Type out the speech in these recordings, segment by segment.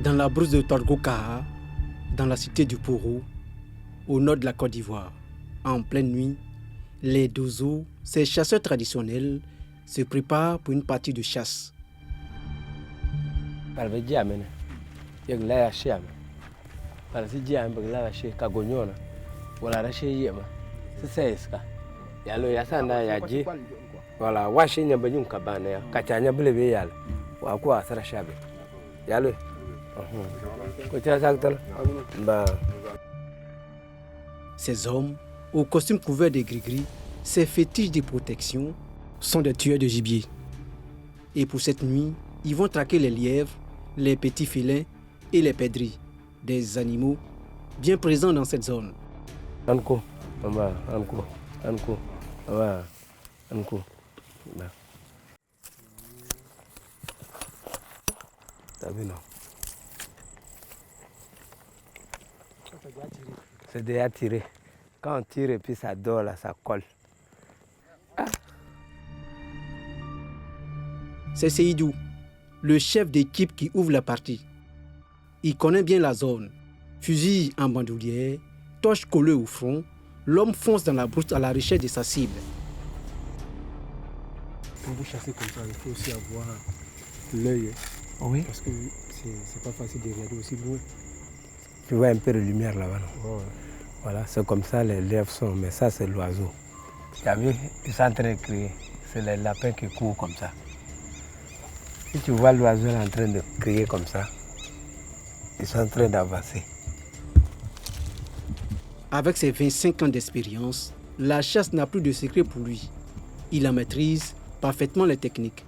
Dans la brousse de Torgokaha, dans la cité du Poro, au nord de la Côte d'Ivoire, en pleine nuit, les Dozo, ces chasseurs traditionnels, se préparent pour une partie de chasse. Ces hommes, aux costumes couverts de gris-gris, ces fétiches de protection, sont des tueurs de gibier. Et pour cette nuit, ils vont traquer les lièvres, les petits félins et les perdrix, des animaux bien présents dans cette zone. C'est déjà tiré. Quand on tire et puis ça dort là, ça colle. C'est Seydou, le chef d'équipe qui ouvre la partie. Il connaît bien la zone. Fusil en bandoulière, torche collée au front, l'homme fonce dans la brousse à la recherche de sa cible. Quand vous chassez comme ça, il faut aussi avoir l'œil. Oui. Parce que c'est pas facile de regarder aussi loin. Tu vois un peu de lumière là-bas, non? Ouais. Voilà, c'est comme ça les lièvres sont, mais ça c'est l'oiseau. Tu as vu, ils sont en train de crier. C'est les lapins qui courent comme ça. Si tu vois l'oiseau en train de crier comme ça, ils sont en train d'avancer. Avec ses 25 ans d'expérience, la chasse n'a plus de secret pour lui. Il en maîtrise parfaitement les techniques.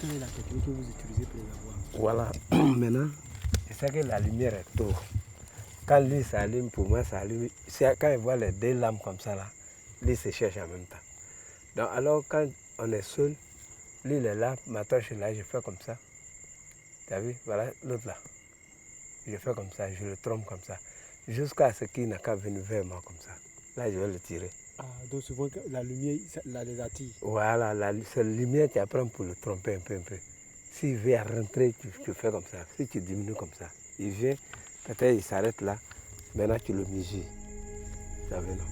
Quelle est la technique que vous utilisez pour les avoir? Voilà, maintenant, je sais que la lumière est tôt. Quand lui s'allume, pour moi ça allume. Quand il voit les deux lampes comme ça, là, lui se cherche en même temps. Donc alors quand on est seul, lui il est là, ma torche est là, je fais comme ça. Tu as vu? Voilà l'autre là. Je fais comme ça, je le trompe comme ça. Jusqu'à ce qu'il n'a qu'à venir vers moi comme ça. Là je vais le tirer. Ah, donc souvent la lumière, ça les attire. Voilà, c'est la lumière tu apprends pour le tromper un peu. S'il vient rentrer, tu fais comme ça. Si tu diminues comme ça, il vient, peut-être il s'arrête là. Maintenant tu le mesures. Tu as vu, non?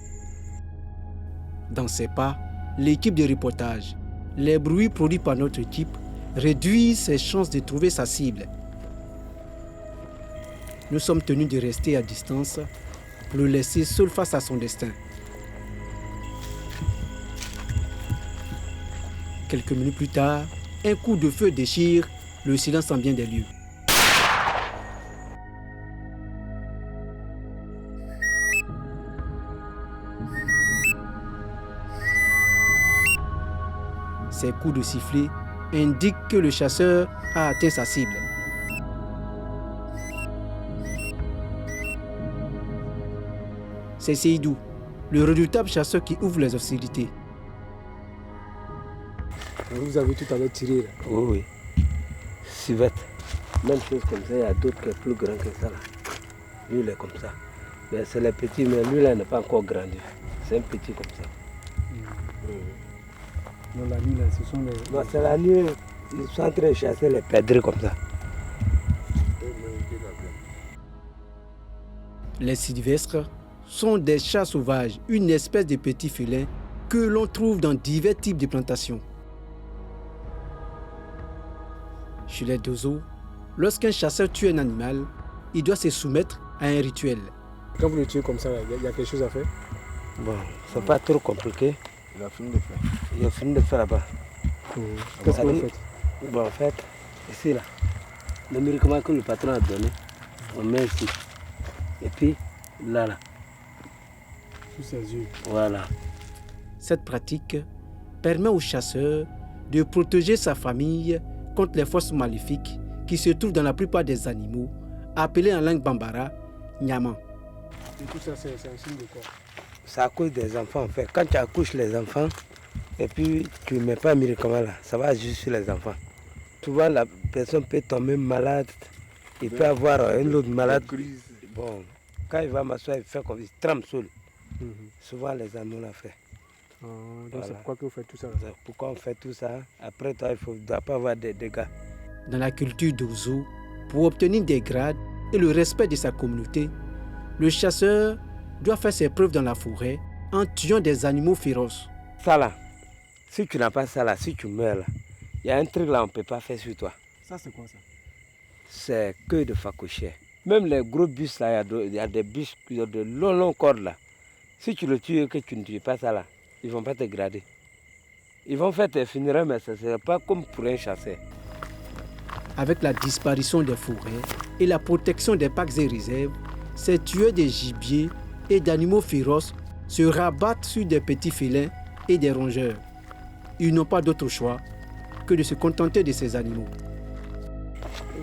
Dans ses pas, l'équipe de reportage, les bruits produits par notre équipe réduisent ses chances de trouver sa cible. Nous sommes tenus de rester à distance pour le laisser seul face à son destin. Quelques minutes plus tard, un coup de feu déchire le silence ambiant des lieux. Ces coups de sifflet indiquent que le chasseur a atteint sa cible. C'est Seydou, le redoutable chasseur qui ouvre les hostilités. Vous avez tout à l'heure tiré là. Oui. Civette. Même chose comme ça, il y a d'autres qui sont plus grands que ça là. Lui il est comme ça. Mais c'est les petits, mais lui là il n'est pas encore grandi. C'est un petit comme ça. Non, la nuit là, ce sont les. Non, c'est la nuit, ils sont en train de chasser les perdrix comme ça. Les sylvestres sont des chats sauvages, une espèce de petits félins que l'on trouve dans divers types de plantations. Chez les Dozo, lorsqu'un chasseur tue un animal, il doit se soumettre à un rituel. Quand vous le tuez comme ça, il y a quelque chose à faire? Bon, c'est pas trop compliqué. Il a fini de faire. Il a fini de faire là-bas. Qu'est-ce que vous faites? Bon, en fait, ici là, le médicament que le patron a donné, on met ici. Et puis là. Sous ses yeux. Voilà. Cette pratique permet au chasseur de protéger sa famille contre les forces maléfiques qui se trouvent dans la plupart des animaux, appelés en langue bambara Nyaman. Et tout ça, c'est un signe de quoi? C'est à cause des enfants en fait. Quand tu accouches les enfants, et puis tu ne mets pas un médicament là, ça va juste sur les enfants. Souvent la personne peut tomber malade, il peut avoir un autre malade. Bon, quand il va m'asseoir, il fait comme il trempe seul. Souvent les animaux l'ont fait. Donc Voilà. c'est pourquoi que vous faites tout ça? Pourquoi on fait tout ça? Après toi, il ne doit pas avoir des dégâts. Dans la culture d'Ozo, Pour obtenir des grades et le respect de sa communauté, le chasseur doit faire ses preuves dans la forêt en tuant des animaux féroces. Ça là, si tu n'as pas ça là, si tu meurs là, il y a un truc là on ne peut pas faire sur toi. Ça, c'est quoi ça? C'est que de facochère. Même les gros bus là, il y a des bus qui ont de longs cordes là. Si tu le tues et que tu ne tues pas ça là, ils ne vont pas te grader. Ils vont faire tes funérailles, mais ce ne sera pas comme pour un chasseur. Avec la disparition des forêts et la protection des parcs et réserves, ces tueurs de gibier et d'animaux féroces se rabattent sur des petits félins et des rongeurs. Ils n'ont pas d'autre choix que de se contenter de ces animaux.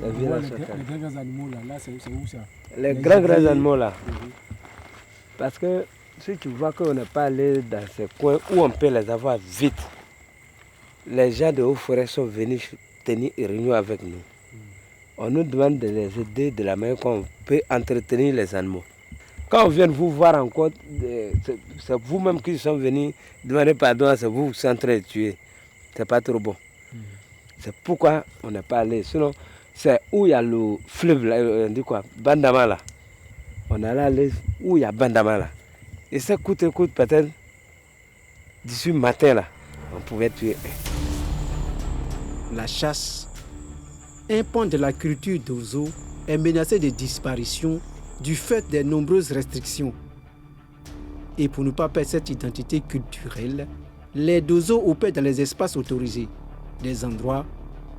Les grands animaux là, c'est où ça? Les grands animaux là. Parce que si tu vois qu'on n'est pas allé dans ces coins où on peut les avoir vite, les gens de haut forêt sont venus tenir une réunion avec nous. On nous demande de les aider de la manière qu'on peut entretenir les animaux. Quand on vient vous voir encore, c'est vous-même qui sont venus demander pardon, c'est vous qui sont en train de tuer. C'est pas trop bon. C'est pourquoi on n'est pas allé. Sinon, c'est où il y a le fleuve, là, on dit quoi, Bandama là. On allait aller où il y a Bandama là. Et ça coûte peut-être d'ici matin là, on pouvait tuer un. La chasse, un pan de la culture d'Ozo, est menacé de disparition du fait des nombreuses restrictions. Et pour ne pas perdre cette identité culturelle, les Dozo opèrent dans les espaces autorisés, des endroits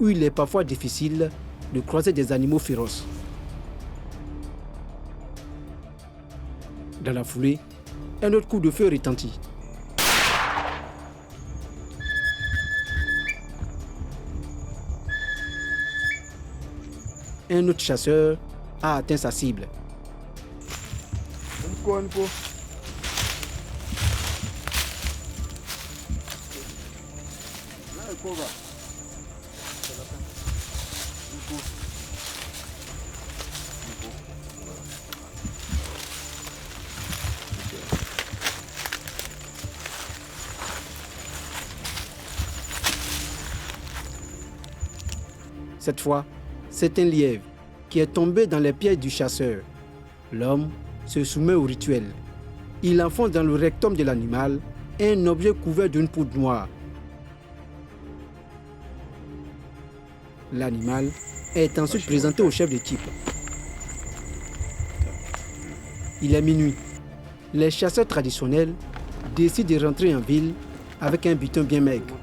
où il est parfois difficile de croiser des animaux féroces. Dans la foulée, un autre coup de feu retentit. Un autre chasseur a atteint sa cible. Cette fois, c'est un lièvre qui est tombé dans les pièges du chasseur. L'homme se soumet au rituel. Il enfonce dans le rectum de l'animal un objet couvert d'une poudre noire. L'animal est ensuite présenté au chef d'équipe. Il est minuit. Les chasseurs traditionnels décident de rentrer en ville avec un butin bien maigre.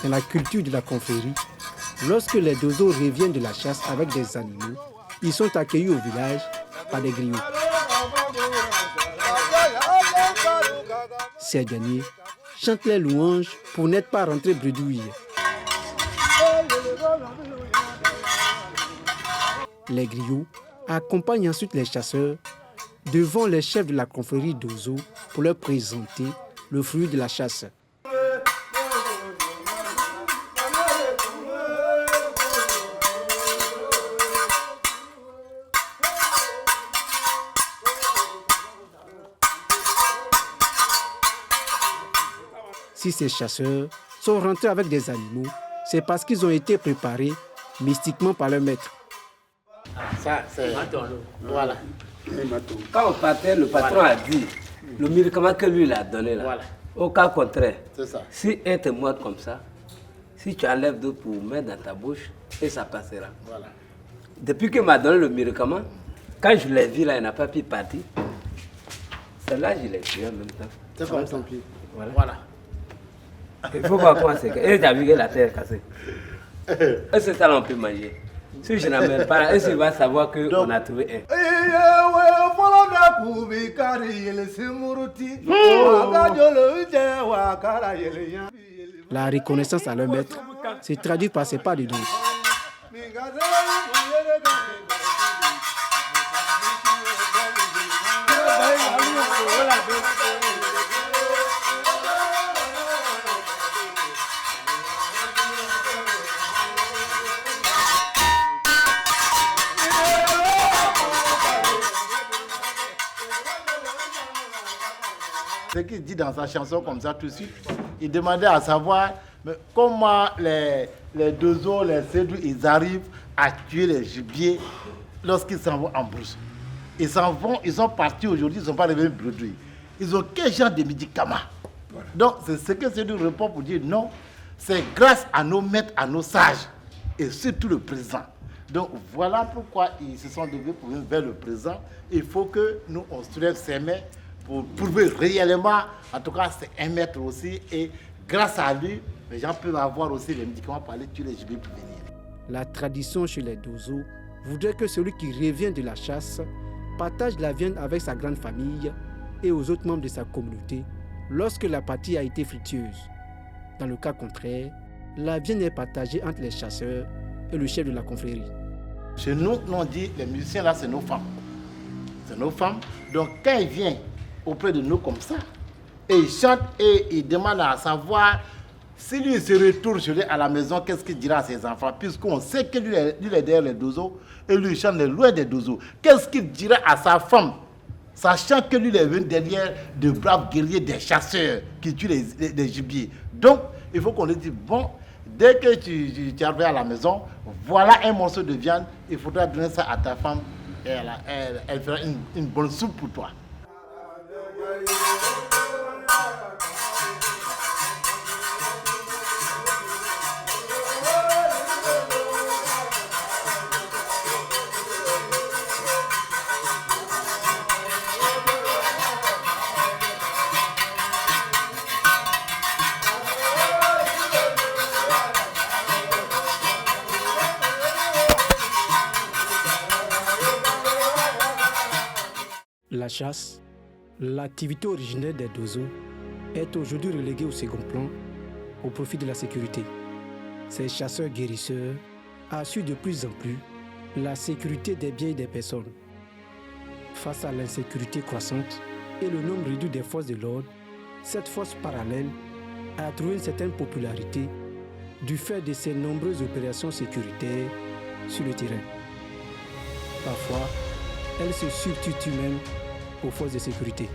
Dans la culture de la confrérie, lorsque les Dozo reviennent de la chasse avec des animaux, ils sont accueillis au village par des griots. Ces derniers chantent les louanges pour n'être pas rentrés bredouilles. Les griots accompagnent ensuite les chasseurs devant les chefs de la confrérie d'Ozo pour leur présenter le fruit de la chasse. Si ces chasseurs sont rentrés avec des animaux, c'est parce qu'ils ont été préparés mystiquement par leur maître. Ça, c'est... Voilà. Quand on partait, le patron a dit, le médicament que lui il a donné là, Voilà. au cas contraire, C'est ça. si un te mord comme ça, si tu enlèves d'eau pour mettre dans ta bouche, et ça passera. Voilà. Depuis qu'il m'a donné le médicament, quand je l'ai vu là, il n'a pas pu partir. Celle-là, je l'ai tué en même temps. C'est comme ton pied. Voilà. Voilà. Il faut voir comment c'est. Et tu as vu que la terre est cassée. Est-ce que ça, là, on peut manger? Si je n'amène pas là, est-ce qu'il va savoir qu'on a trouvé un? La reconnaissance à leur maître se traduit par ces pas de danse. Ce qu'il dit dans sa chanson comme ça tout de suite, il demandait à savoir mais comment les Dozo, les Cédou, ils arrivent à tuer les gibiers lorsqu'ils s'en vont en brousse. Ils s'en vont, ils sont partis aujourd'hui, ils ne sont pas revenus bredouilles. Ils ont quel genre de médicaments? Voilà. Donc c'est ce que Cédou répond pour dire non, c'est grâce à nos maîtres, à nos sages, et surtout le président. Donc voilà pourquoi ils se sont levés pour venir vers le président. Il faut que nous, on soulève ses mains pour prouver réellement, en tout cas c'est un maître aussi, et grâce à lui, les gens peuvent avoir aussi les médicaments pour aller tuer les gibiers pour venir. La tradition chez les Dozo voudrait que celui qui revient de la chasse partage la viande avec sa grande famille et aux autres membres de sa communauté lorsque la partie a été fructueuse. Dans le cas contraire, la viande est partagée entre les chasseurs et le chef de la confrérie. Chez nous, on dit les musiciens là, c'est nos femmes. C'est nos femmes. Donc quand ils viennent auprès de nous comme ça, et ils chantent et ils demandent à savoir si lui se retourne chez lui à la maison, qu'est-ce qu'il dira à ses enfants, puisqu'on sait que lui est derrière les Dozo et lui il chante loin des Dozo. Qu'est-ce qu'il dira à sa femme, sachant que lui il est venu derrière de braves guerriers, des chasseurs qui tuent les gibiers. Donc il faut qu'on lui dise bon, dès que tu arrives à la maison, voilà un morceau de viande, il faudra donner ça à ta femme et elle fera une bonne soupe pour toi. La chasse, l'activité originelle des Dozo, est aujourd'hui reléguée au second plan au profit de la sécurité. Ces chasseurs guérisseurs assurent de plus en plus la sécurité des biens et des personnes. Face à l'insécurité croissante et le nombre réduit des forces de l'ordre, cette force parallèle a trouvé une certaine popularité du fait de ses nombreuses opérations sécuritaires sur le terrain. Parfois, elle se substitue même aux forces de sécurité.